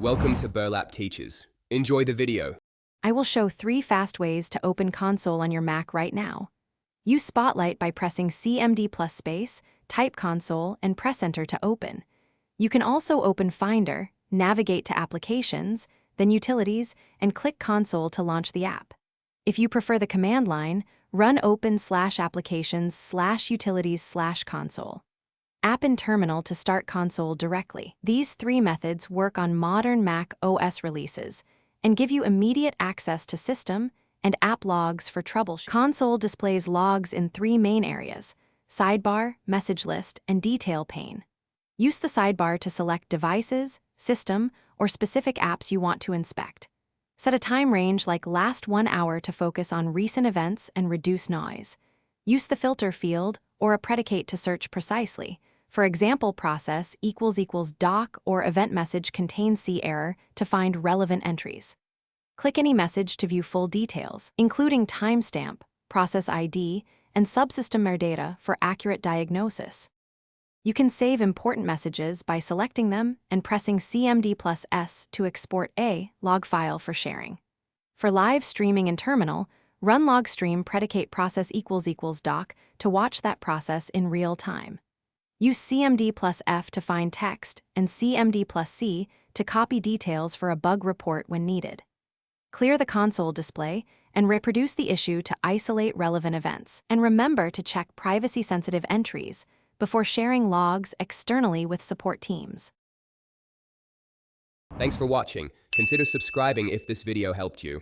Welcome to Burlap Teachers. Enjoy the video. I will show 3 fast ways to open Console on your Mac right now. Use Spotlight by pressing CMD plus space, type Console, and press Enter to open. You can also open Finder, navigate to Applications, then Utilities, and click Console to launch the app. If you prefer the command line, run open/applications/utilities/console. App in Terminal to start Console directly. These 3 methods work on modern Mac OS releases and give you immediate access to system and app logs for troubleshooting. Console displays logs in 3 main areas: sidebar, message list, and detail pane. Use the sidebar to select devices, system, or specific apps you want to inspect. Set a time range like last 1 hour to focus on recent events and reduce noise. Use the filter field or a predicate to search precisely. For example, process == doc or event message contains C error to find relevant entries. Click any message to view full details, including timestamp, process ID, and subsystem metadata for accurate diagnosis. You can save important messages by selecting them and pressing CMD+S to export a log file for sharing. For live streaming in Terminal, run log stream predicate process == doc to watch that process in real time. Use CMD+F to find text and CMD+C to copy details for a bug report when needed. Clear the console display and reproduce the issue to isolate relevant events. And remember to check privacy-sensitive entries before sharing logs externally with support teams. Thanks for watching. Consider subscribing if this video helped you.